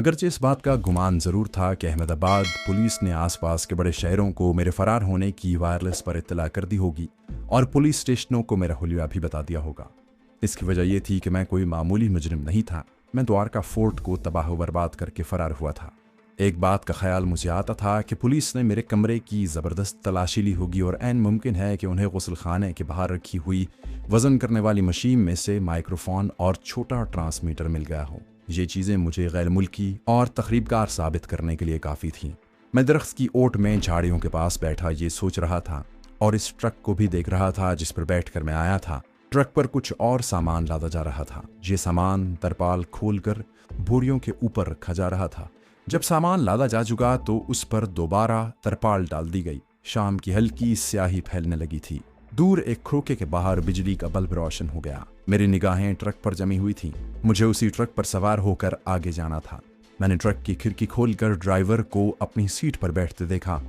अगरचे इस बात का गुमान ज़रूर था कि अहमदाबाद पुलिस ने आसपास के बड़े शहरों को मेरे फरार होने की वायरलेस पर इत्तला कर दी होगी और पुलिस स्टेशनों को मेरा हुलिया भी बता दिया होगा। इसकी वजह यह थी कि मैं कोई मामूली मुजरिम नहीं था। मैं द्वारका फोर्ट को तबाह बर्बाद करके फरार हुआ था। एक बात का ख्याल मुझे आता था कि पुलिस ने मेरे कमरे की ज़बरदस्त तलाशी ली होगी और ऐन मुमकिन है कि उन्हें गुस्ल खाने के बाहर रखी हुई वज़न करने वाली मशीन में से माइक्रोफोन और छोटा ट्रांसमीटर मिल गया हो। ये चीज़ें मुझे गैर मुल्की और तकरीबकार साबित करने के लिए काफ़ी थीं। मैं दरख्त की ओट में झाड़ियों के पास बैठा ये सोच रहा था और इस ट्रक को भी देख रहा था जिस पर बैठकर मैं आया था। ट्रक पर कुछ और सामान लादा जा रहा था। ये सामान तरपाल खोलकर बोरियों के ऊपर रखा जा रहा था। जब सामान लादा जा चुका तो उस पर दोबारा तरपाल डाल दी गई। शाम की हल्की स्याही फैलने लगी थी। दूर एक खोखे के बाहर बिजली का बल्ब रोशन हो गया। मेरी निगाहें ट्रक पर जमी हुई थीं। मुझे उसी ट्रक पर सवार होकर आगे जाना था। मैंने ट्रक की खिड़की खोलकर ड्राइवर को अपनी सीट पर बैठते देखा।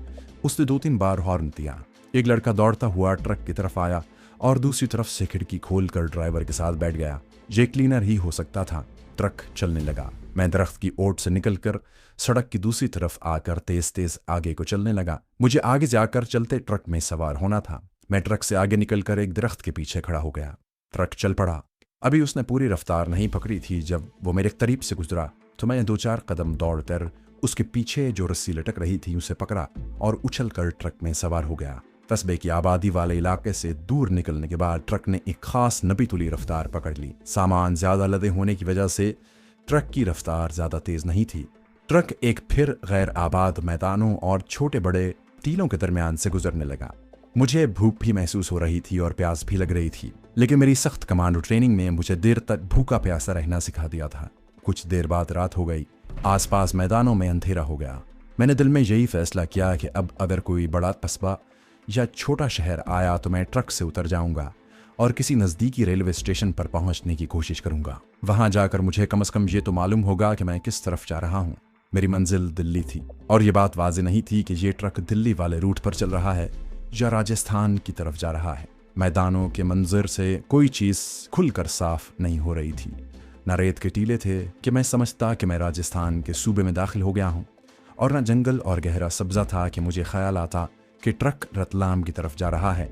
उसने 2-3 बार हॉर्न दिया। एक लड़का दौड़ता हुआ ट्रक की तरफ आया और दूसरी तरफ से खिड़की खोलकर ड्राइवर के साथ बैठ गया। ये क्लीनर ही हो सकता था। ट्रक चलने लगा। मैं दरख्त की ओट से निकलकर सड़क की दूसरी तरफ आकर तेज तेज आगे को चलने लगा। मुझे आगे जाकर चलते ट्रक में सवार होना था। मैं ट्रक से आगे निकलकर एक दरख्त के पीछे खड़ा हो गया। ट्रक चल पड़ा। अभी उसने पूरी रफ्तार नहीं पकड़ी थी। जब वो मेरे करीब से गुजरा तो मैंने 2-4 कदम दौड़कर उसके पीछे जो रस्सी लटक रही थी उसे पकड़ा और उछलकर ट्रक में सवार हो गया। कस्बे की आबादी वाले इलाके से दूर निकलने के बाद ट्रक ने एक खास नबी तुली रफ्तार पकड़ ली। सामान ज्यादा लदे होने की वजह से ट्रक की रफ्तार ज्यादा तेज नहीं थी। ट्रक एक फिर गैर आबाद मैदानों और छोटे बड़े टीलों के दरमियान से गुजरने लगा। मुझे भूख भी महसूस हो रही थी और प्यास भी लग रही थी, लेकिन मेरी सख्त कमांडो ट्रेनिंग ने मुझे देर तक भूखा प्यासा रहना सिखा दिया था। कुछ देर बाद रात हो गई। आसपास मैदानों में अंधेरा हो गया। मैंने दिल में यही फैसला किया कि अब अगर कोई बड़ा कस्बा या छोटा शहर आया तो मैं ट्रक से उतर जाऊंगा और किसी नज़दीकी रेलवे स्टेशन पर पहुंचने की कोशिश करूंगा। वहां जाकर मुझे कम से कम ये तो मालूम होगा कि मैं किस तरफ जा रहा हूं। मेरी मंजिल दिल्ली थी और ये बात वाज़ेह नहीं थी कि ये ट्रक दिल्ली वाले रूट पर चल रहा है या राजस्थान की तरफ जा रहा है। मैदानों के मंजर से कोई चीज़ खुलकर साफ नहीं हो रही थी। न रेत के टीले थे कि मैं समझता कि मैं राजस्थान के सूबे में दाखिल हो गया हूँ, और न जंगल और गहरा सब्जा था कि मुझे ख्याल आता कि ट्रक रतलाम की तरफ जा रहा है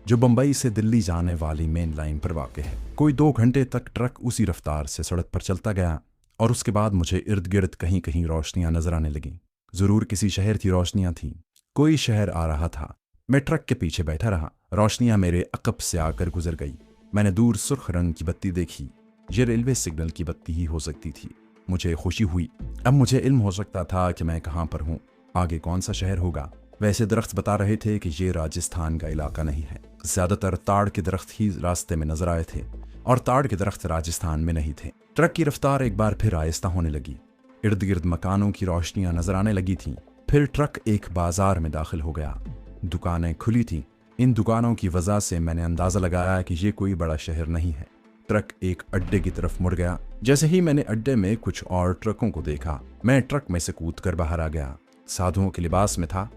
जो बम्बई से दिल्ली जाने वाली मेन लाइन पर वाक़ है। कोई 2 घंटे तक ट्रक उसी रफ्तार से सड़क पर चलता गया और उसके बाद मुझे इर्द गिर्द कहीं कहीं रोशनियां नजर आने लगीं। ज़रूर किसी शहर की रोशनियां थीं। कोई शहर आ रहा था। मैं ट्रक के पीछे बैठा रहा। रोशनियां मेरे अकब से आकर गुजर गई। मैंने दूर सुर्ख रंग की बत्ती देखी। ये रेलवे सिग्नल की बत्ती ही हो सकती थी। मुझे खुशी हुई। अब मुझे इल्म हो सकता था कि मैं कहाँ पर हूँ, आगे कौन सा शहर होगा। वैसे दरख्त बता रहे थे कि ये राजस्थान का इलाका नहीं है। ज्यादातर ताड़ के दरख्त ही रास्ते में नजर आए थे और ताड़ के दरख्त राजस्थान में नहीं थे। ट्रक की रफ्तार एक बार फिर आहिस्ता होने लगी। इर्द गिर्द मकानों की रोशनियां नजर आने लगी थीं। फिर ट्रक एक बाजार में दाखिल हो गया। दुकानें खुली थीं। इन दुकानों की वजह से मैंने अंदाजा लगाया कि ये कोई बड़ा शहर नहीं है। ट्रक एक अड्डे की तरफ मुड़ गया। जैसे ही मैंने अड्डे में कुछ और ट्रकों को देखा, मैं ट्रक में से कूदकर बाहर आ गया। साधुओं के लिबास में था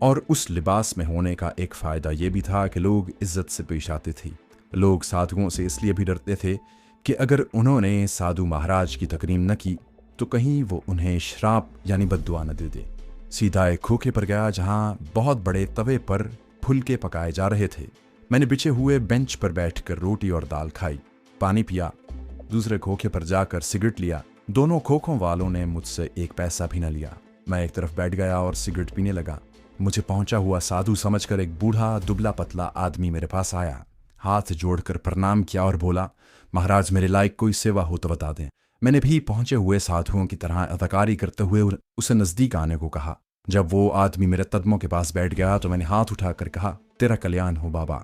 और उस लिबास में होने का एक फ़ायदा यह भी था कि लोग इज्जत से पेश आते थे। लोग साधुओं से इसलिए भी डरते थे कि अगर उन्होंने साधु महाराज की तकरीम न की तो कहीं वो उन्हें श्राप यानी बद्दुआ न दे दे। सीधा एक खोखे पर गया जहाँ बहुत बड़े तवे पर फुलके पकाए जा रहे थे। मैंने बिछे हुए बेंच पर बैठकर रोटी और दाल खाई, पानी पिया। दूसरे खोखे पर जाकर सिगरेट लिया। दोनों खोखों वालों ने मुझसे एक पैसा भी न लिया। मैं एक तरफ बैठ गया और सिगरेट पीने लगा। मुझे पहुंचा हुआ साधु समझकर एक बूढ़ा दुबला पतला आदमी मेरे पास आया। हाथ जोड़कर प्रणाम किया और बोला, महाराज मेरे लायक कोई सेवा हो तो बता दें। मैंने भी पहुंचे हुए साधुओं की तरह अदाकारी करते हुए उसे नजदीक आने को कहा। जब वो आदमी मेरे कदमों के पास बैठ गया तो मैंने हाथ उठाकर कहा, तेरा कल्याण हो बाबा,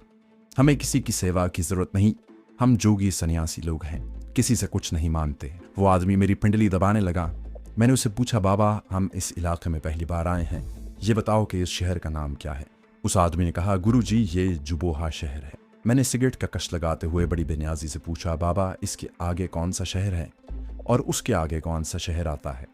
हमें किसी की सेवा की जरूरत नहीं। हम जोगी सन्यासी लोग हैं, किसी से कुछ नहीं मांगते। वो आदमी मेरी पिंडली दबाने लगा। मैंने उससे पूछा, बाबा हम इस इलाके में पहली बार आए हैं, ये बताओ कि इस शहर का नाम क्या है। उस आदमी ने कहा, गुरुजी ये जुबोहा शहर है। मैंने सिगरेट का कश लगाते हुए बड़ी बेनियाजी से पूछा, बाबा इसके आगे कौन सा शहर है और उसके आगे कौन सा शहर आता है।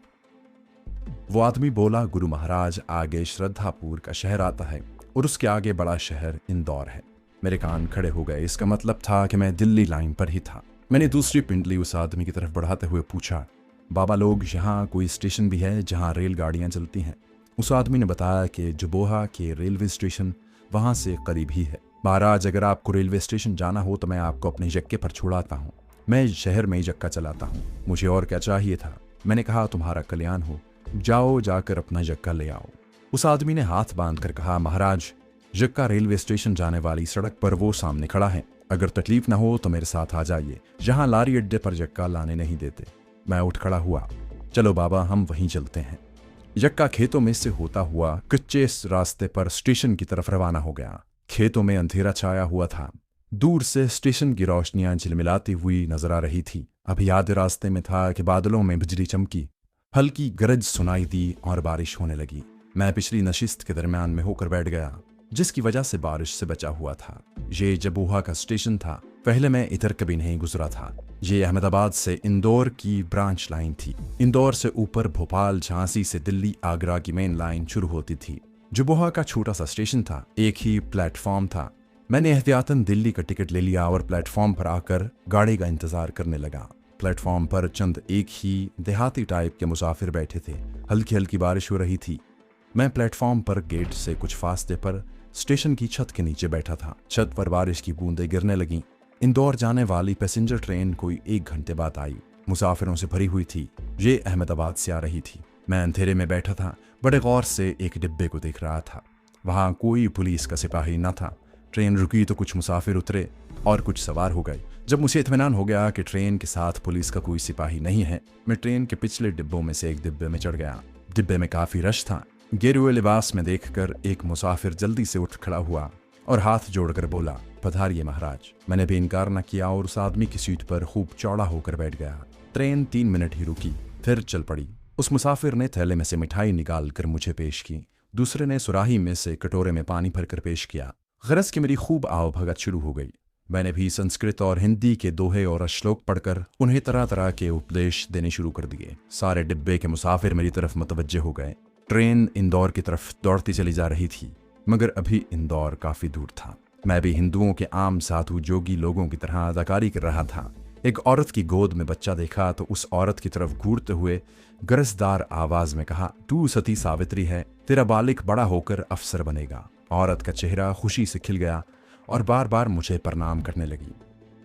वो आदमी बोला, गुरु महाराज आगे श्रद्धापुर का शहर आता है और उसके आगे बड़ा शहर इंदौर है। मेरे कान खड़े हो गए। इसका मतलब था कि मैं दिल्ली लाइन पर ही था। मैंने दूसरी पिंडली उस आदमी की तरफ बढ़ाते हुए पूछा, बाबा लोग, यहाँ कोई स्टेशन भी है जहाँ रेलगाड़ियाँ चलती हैं? उस आदमी ने बताया कि जबोहा के रेलवे स्टेशन वहाँ से करीब ही है। महाराज, अगर आपको रेलवे स्टेशन जाना हो तो मैं आपको अपने जक्के पर छुड़ाता हूँ। मैं शहर में ही जक्का चलाता हूँ, मुझे और क्या चाहिए था। मैंने कहा, तुम्हारा कल्याण हो, जाओ जाकर अपना जक्का ले आओ। उस आदमी ने हाथ बांध कर कहा, महाराज, जक्का रेलवे स्टेशन जाने वाली सड़क पर वो सामने खड़ा है। अगर तकलीफ ना हो तो मेरे साथ आ जाइए, जहाँ लारी अड्डे पर जक्का लाने नहीं देते। मैं उठ खड़ा हुआ। चलो बाबा, हम वहीं चलते हैं। जक्का खेतों में से होता हुआ कच्चे रास्ते पर स्टेशन की तरफ रवाना हो गया। खेतों में अंधेरा छाया हुआ था। दूर से स्टेशन की रोशनियां झिलमिलाती हुई नजर आ रही थी। अभी आधे रास्ते में था कि बादलों में बिजली चमकी, हल्की गरज सुनाई दी और बारिश होने लगी। मैं पिछली नशिस्त के दरमियान में होकर बैठ गया, जिसकी वजह से बारिश से बचा हुआ था। ये जबोहा का स्टेशन था। पहले मैं इधर कभी नहीं गुजरा था। ये अहमदाबाद से इंदौर की ब्रांच लाइन थी। इंदौर से ऊपर भोपाल, झांसी से दिल्ली, आगरा की मेन लाइन शुरू होती थी। जबोहा का छोटा सा स्टेशन था, एक ही प्लेटफॉर्म था। मैंने एहतियातन दिल्ली का टिकट ले लिया और प्लेटफॉर्म पर आकर गाड़ी का इंतजार करने लगा। प्लेटफॉर्म पर चंद एक ही देहाती टाइप के मुसाफिर बैठे थे। हल्की हल्की बारिश हो रही थी। मैं प्लेटफॉर्म पर गेट से कुछ फासले पर स्टेशन की छत के नीचे बैठा था। छत पर बारिश की बूंदें गिरने लगीं। इंदौर जाने वाली पैसेंजर ट्रेन कोई 1 घंटे बाद आई। मुसाफिरों से भरी हुई थी। ये अहमदाबाद से आ रही थी। मैं अंधेरे में बैठा था, बड़े गौर से एक डिब्बे को देख रहा था। वहाँ कोई पुलिस का सिपाही न था। ट्रेन रुकी तो कुछ मुसाफिर उतरे और कुछ सवार हो गए। जब मुझे इत्मीनान हो गया कि ट्रेन के साथ पुलिस का कोई सिपाही नहीं है, मैं ट्रेन के पिछले डिब्बों में से एक डिब्बे में चढ़ गया। डिब्बे में काफी रश था। गेरुए लिबास में देखकर एक मुसाफिर जल्दी से उठ खड़ा हुआ और हाथ जोड़कर बोला, पधारिए महाराज। मैंने भी इनकार न किया और उस आदमी की सीट पर खूब चौड़ा होकर बैठ गया। ट्रेन 3 मिनट ही रुकी, फिर चल पड़ी। उस मुसाफिर ने थैले में से मिठाई निकाल कर मुझे पेश की। दूसरे ने सुराही में से कटोरे में पानी भरकर पेश किया। गरज की मेरी खूब आवभगत शुरू हो गई। मैंने भी संस्कृत और हिंदी के दोहे और श्लोक पढ़कर उन्हें तरह तरह के उपदेश देने शुरू कर दिए। सारे डिब्बे के मुसाफिर मेरी तरफ मुतवज्जे हो गए। ट्रेन इंदौर की तरफ दौड़ती चली जा रही थी, मगर अभी इंदौर काफी दूर था। मैं भी हिंदुओं के आम साधु जोगी लोगों की तरह अदाकारी कर रहा था। एक औरत की गोद में बच्चा देखा तो उस औरत की तरफ घूरते हुए गरजदार आवाज में कहा, तू सती सावित्री है, तेरा बालिक बड़ा होकर अफसर बनेगा। औरत का चेहरा खुशी से खिल गया और बार बार मुझे प्रणाम करने लगी।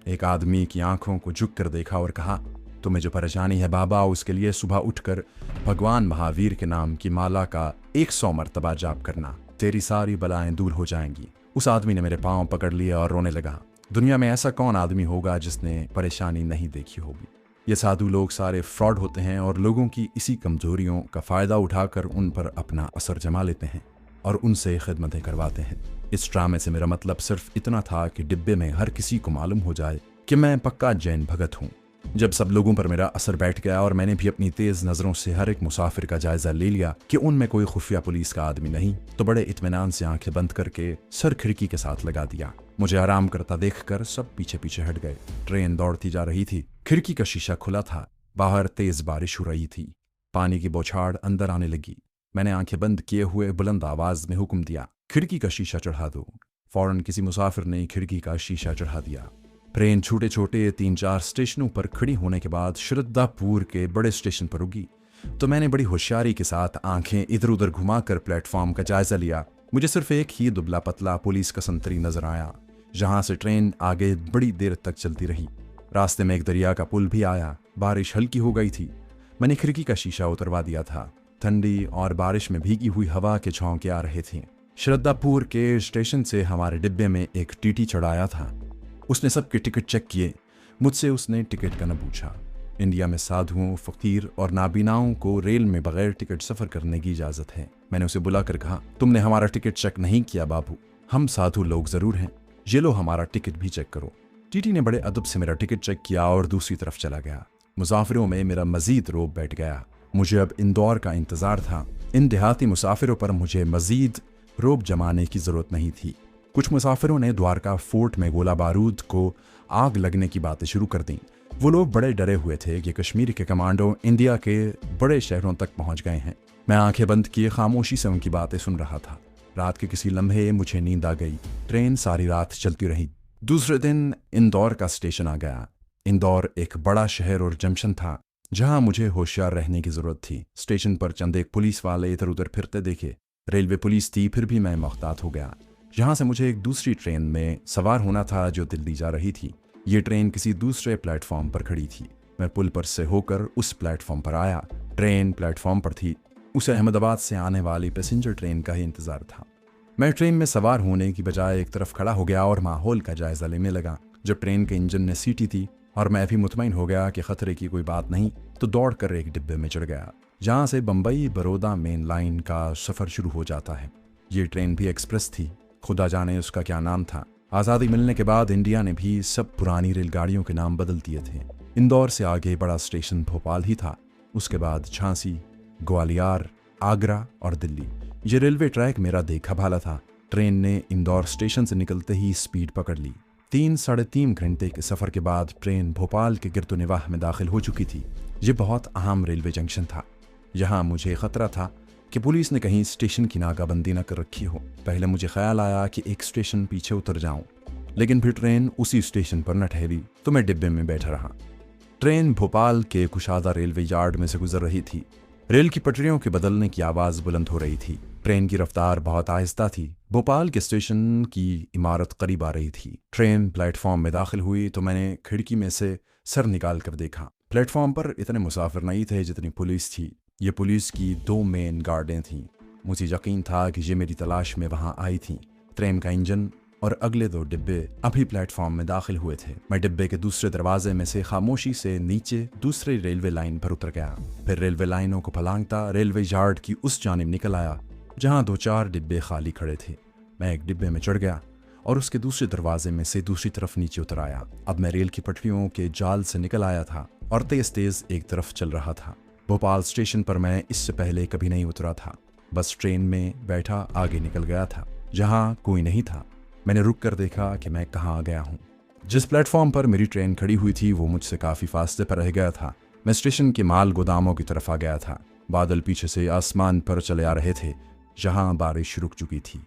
एक आदमी की आंखों को झुक कर देखा और कहा, तुम्हें जो परेशानी है बाबा, उसके लिए सुबह उठकर भगवान महावीर के नाम की माला का 100 मर्तबा जाप करना, तेरी सारी बलाएं दूर हो जाएंगी। उस आदमी ने मेरे पांव पकड़ लिए और रोने लगा। दुनिया में ऐसा कौन आदमी होगा जिसने परेशानी नहीं देखी होगी। ये साधु लोग सारे फ्रॉड होते हैं और लोगों की इसी कमजोरियों का फायदा उठाकर उन पर अपना असर जमा लेते हैं और उनसे खिदमतें करवाते हैं। इस ड्रामे से मेरा मतलब सिर्फ इतना था कि डिब्बे में हर किसी को मालूम हो जाए कि मैं पक्का जैन भगत हूँ। जब सब लोगों पर मेरा असर बैठ गया और मैंने भी अपनी तेज नजरों से हर एक मुसाफिर का जायजा ले लिया कि उनमें कोई खुफिया पुलिस का आदमी नहीं, तो बड़े इत्मीनान से आंखें बंद करके सर खिड़की के साथ लगा दिया। मुझे आराम करता देखकर सब पीछे पीछे हट गए। ट्रेन दौड़ती जा रही थी। खिड़की का शीशा खुला था। बाहर तेज बारिश हो रही थी। पानी की बौछार अंदर आने लगी। मैंने आंखें बंद किए हुए बुलंद आवाज में हुक्म दिया, खिड़की का शीशा चढ़ा दो। फौरन किसी मुसाफिर ने खिड़की का शीशा चढ़ा दिया। ट्रेन छोटे छोटे 3-4 स्टेशनों पर खड़ी होने के बाद श्रद्धापुर के बड़े स्टेशन पर रुकी, तो मैंने बड़ी होशियारी के साथ आंखें इधर उधर घुमाकर प्लेटफॉर्म का जायजा लिया। मुझे सिर्फ एक ही दुबला पतला पुलिस का संतरी नजर आया, जहां से ट्रेन आगे बड़ी देर तक चलती रही। रास्ते में एक दरिया का पुल भी आया। बारिश हल्की हो गई थी। मैंने खिड़की का शीशा उतरवा दिया था। ठंडी और बारिश में भीगी हुई हवा के झोंके आ रहे थे। श्रद्धापुर के स्टेशन से हमारे डिब्बे में एक टीटी चढ़ाया था। उसने सबके टिकट चेक किए। मुझसे उसने टिकट का न पूछा। इंडिया में साधुओं, फकीर और नाबीनाओं को रेल में बगैर टिकट सफर करने की इजाजत है। मैंने उसे बुलाकर कहा, तुमने हमारा टिकट चेक नहीं किया बाबू। हम साधु लोग जरूर हैं, ये लो हमारा टिकट भी चेक करो। टीटी ने बड़े अदब से मेरा टिकट चेक किया और दूसरी तरफ चला गया। मुसाफिरों में मेरा मजीद रोब बैठ गया। मुझे अब इंदौर का इंतजार था। इन देहाती मुसाफिरों पर मुझे मजीद रोब जमाने की जरूरत नहीं थी। कुछ मुसाफिरों ने द्वारका फोर्ट में गोला बारूद को आग लगने की बातें शुरू कर दी। वो लोग बड़े डरे हुए थे कि कश्मीर के कमांडो इंडिया के बड़े शहरों तक पहुंच गए हैं। मैं आंखें बंद किए खामोशी से उनकी बातें सुन रहा था। रात के किसी लम्हे मुझे नींद आ गई। ट्रेन सारी रात चलती रही। दूसरे दिन इंदौर का स्टेशन आ गया। इंदौर एक बड़ा शहर और जंक्शन था। जहां मुझे होशियार रहने की जरूरत थी। स्टेशन पर चंद एक पुलिस वाले इधर उधर फिरते देखे। रेलवे पुलिस थी, फिर भी मैं मोहतात हो गया। जहां से मुझे एक दूसरी ट्रेन में सवार होना था जो दिल्ली जा रही थी। ये ट्रेन किसी दूसरे प्लेटफॉर्म पर खड़ी थी। मैं पुल पर से होकर उस प्लेटफॉर्म पर आया। ट्रेन प्लेटफॉर्म पर थी। उसे अहमदाबाद से आने वाली पैसेंजर ट्रेन का ही इंतजार था। मैं ट्रेन में सवार होने की बजाय एक तरफ खड़ा हो गया और माहौल का जायजा लेने लगा। जब ट्रेन के इंजन ने सीटी थी और मैं भी मुतमईन हो गया कि खतरे की कोई बात नहीं, तो दौड़कर एक डिब्बे में चढ़ गया जहां से बम्बई बड़ौदा मेन लाइन का सफ़र शुरू हो जाता है। ये ट्रेन भी एक्सप्रेस थी, खुदा जाने उसका क्या नाम था। आज़ादी मिलने के बाद इंडिया ने भी सब पुरानी रेलगाड़ियों के नाम बदल दिए थे। इंदौर से आगे बड़ा स्टेशन भोपाल ही था, उसके बाद झांसी, ग्वालियर, आगरा और दिल्ली। ये रेलवे ट्रैक मेरा देखा भाला था। ट्रेन ने इंदौर स्टेशन से निकलते ही स्पीड पकड़ ली। 3-3.5 घंटे के सफ़र के बाद ट्रेन भोपाल के गिरदोनिवाह में दाखिल हो चुकी थी। ये बहुत अहम रेलवे जंक्शन था। यहाँ मुझे ख़तरा था कि पुलिस ने कहीं स्टेशन की नाकाबंदी न कर रखी हो। पहले मुझे ख्याल आया कि एक स्टेशन पीछे उतर जाऊं, लेकिन फिर ट्रेन उसी स्टेशन पर न ठहरी तो मैं डिब्बे में बैठा रहा। ट्रेन भोपाल के कुशादा रेलवे यार्ड में से गुजर रही थी। रेल की पटरियों के बदलने की आवाज़ बुलंद हो रही थी। ट्रेन की रफ्तार बहुत आहिस्ता थी। भोपाल के स्टेशन की इमारत करीब आ रही थी। ट्रेन प्लेटफॉर्म में दाखिल हुई तो मैंने खिड़की में से सर निकाल कर देखा। प्लेटफॉर्म पर इतने मुसाफिर नहीं थे जितनी पुलिस थी। ये पुलिस की 2 मेन गार्डें थीं। मुझे यकीन था कि ये मेरी तलाश में वहाँ आई थीं। ट्रेन का इंजन और अगले 2 डिब्बे अभी प्लेटफॉर्म में दाखिल हुए थे। मैं डिब्बे के दूसरे दरवाजे में से खामोशी से नीचे दूसरी रेलवे लाइन पर उतर गया। फिर रेलवे लाइनों को फलांगता रेलवे यार्ड की उस जानिब निकल आया जहां 2-4 डिब्बे खाली खड़े थे। मैं एक डिब्बे में चढ़ गया और उसके दूसरे दरवाजे में से दूसरी तरफ नीचे उतर आया। अब मैं रेल की पटरियों के जाल से निकल आया था और तेज तेज एक तरफ चल रहा था। भोपाल स्टेशन पर मैं इससे पहले कभी नहीं उतरा था। बस ट्रेन में बैठा आगे निकल गया था जहां कोई नहीं था। मैंने रुक कर देखा कि मैं कहाँ आ गया हूँ। जिस प्लेटफॉर्म पर मेरी ट्रेन खड़ी हुई थी वो मुझसे काफ़ी फासले पर रह गया था। मैं स्टेशन के माल गोदामों की तरफ आ गया था। बादल पीछे से आसमान पर चले आ रहे थे जहाँ बारिश रुक चुकी थी।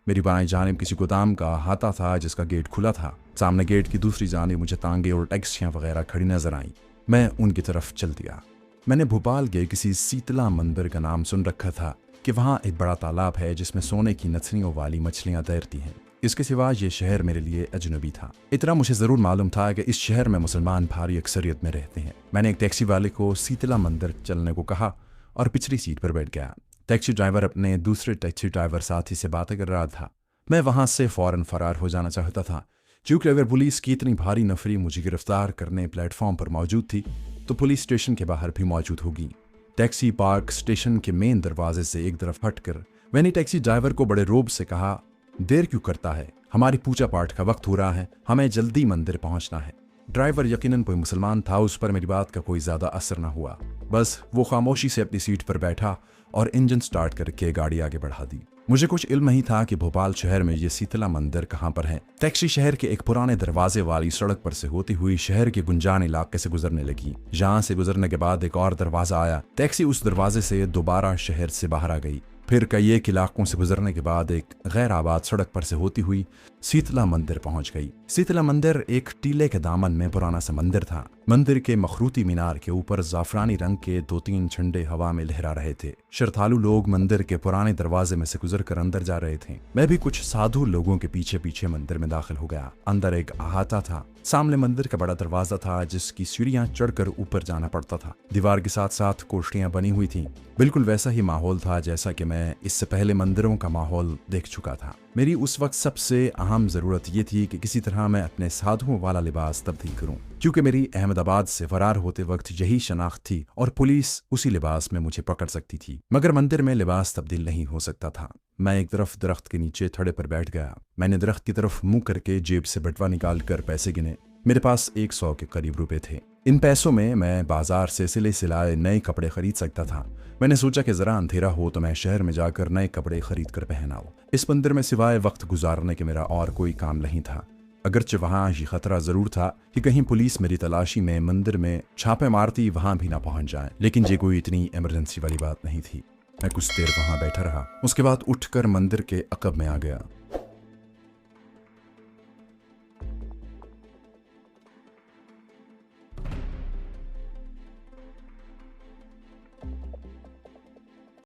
मेरी बाएं जानिब किसी गोदाम का अहाता था जिसका गेट खुला था। सामने गेट की दूसरी जानिब मुझे तांगे और टैक्सियाँ वगैरह खड़ी नजर आईं। मैं उनकी तरफ चल दिया। मैंने भोपाल के किसी शीतला मंदिर का नाम सुन रखा था कि वहाँ एक बड़ा तालाब है जिसमें सोने की नथनियों वाली मछलियाँ तैरती हैं। इसके सिवा ये शहर मेरे लिए अजनबी था। इतना मुझे ज़रूर मालूम था कि इस शहर में मुसलमान भारी अक्सरियत में रहते हैं। मैंने एक टैक्सी वाले को शीतला मंदिर चलने को कहा और पिछली सीट पर बैठ गया। टैक्सी ड्राइवर अपने दूसरे टैक्सी ड्राइवर साथी से बातें कर रहा था। मैं वहाँ से फ़ौरन फरार हो जाना चाहता था। चूँकि अगर पुलिस की इतनी भारी नफरी मुझे गिरफ्तार करने प्लेटफॉर्म पर मौजूद थी तो पुलिस स्टेशन के बाहर भी मौजूद होगी। टैक्सी पार्क स्टेशन के मेन दरवाजे से एक तरफ हटकर मैंने टैक्सी ड्राइवर को बड़े रोब से कहा, देर क्यों करता है? हमारी पूजा पाठ का वक्त हो रहा है, हमें जल्दी मंदिर पहुंचना है। ड्राइवर यकीनन कोई मुसलमान था, उस पर मेरी बात का कोई ज्यादा असर न हुआ। बस वो खामोशी से अपनी सीट पर बैठा और इंजन स्टार्ट करके गाड़ी आगे बढ़ा दी। मुझे कुछ इल्म नहीं था कि भोपाल शहर में ये शीतला मंदिर कहाँ पर है। टैक्सी शहर के एक पुराने दरवाजे वाली सड़क पर से होती हुई शहर के गुंजान इलाके से गुजरने लगी। जहाँ से गुजरने के बाद एक और दरवाजा आया। टैक्सी उस दरवाजे से दोबारा शहर से बाहर आ गई। फिर कई एक इलाकों से गुजरने के बाद एक गैर आबाद सड़क पर से होती हुई शीतला मंदिर पहुंच गई। शीतला मंदिर एक टीले के दामन में पुराना सा मंदिर था। मंदिर के मखरूती मीनार के ऊपर जाफरानी रंग के 2-3 झंडे हवा में लहरा रहे थे। श्रद्धालु लोग मंदिर के पुराने दरवाजे में से गुजरकर अंदर जा रहे थे। मैं भी कुछ साधु लोगों के पीछे पीछे मंदिर में दाखिल हो गया। अंदर एक अहाता था। सामने मंदिर का बड़ा दरवाजा था जिसकी सीढ़ियां चढ़कर ऊपर जाना पड़ता था। दीवार के साथ साथ कोठरियां बनी हुई थीं। बिल्कुल वैसा ही माहौल था जैसा कि मैं इससे पहले मंदिरों का माहौल देख चुका था। मेरी उस वक्त सबसे अहम ज़रूरत यह थी कि किसी तरह मैं अपने साधुओं वाला लिबास तब्दील करूं, क्योंकि मेरी अहमदाबाद से फरार होते वक्त यही शनाख्त थी और पुलिस उसी लिबास में मुझे पकड़ सकती थी। मगर मंदिर में लिबास तब्दील नहीं हो सकता था। मैं एक तरफ दरख्त के नीचे थड़े पर बैठ गया। मैंने दरख्त की तरफ मुंह करके जेब से बटवा निकाल कर पैसे गिने। मेरे पास 100 के करीब रुपए थे। इन पैसों में मैं बाजार से सिले सिलाए नए कपड़े खरीद सकता था। मैंने सोचा कि जरा अंधेरा हो तो मैं शहर में जाकर नए कपड़े खरीद कर पहनाऊं। इस मंदिर में सिवाय वक्त गुजारने के मेरा और कोई काम नहीं था। अगरचे वहाँ ये खतरा जरूर था कि कहीं पुलिस मेरी तलाशी में मंदिर में छापे मारती वहां भी ना पहुंच जाए, लेकिन ये कोई इतनी इमरजेंसी वाली बात नहीं थी। मैं कुछ देर वहां बैठा रहा। उसके बाद उठकर मंदिर के अकब में आ गया।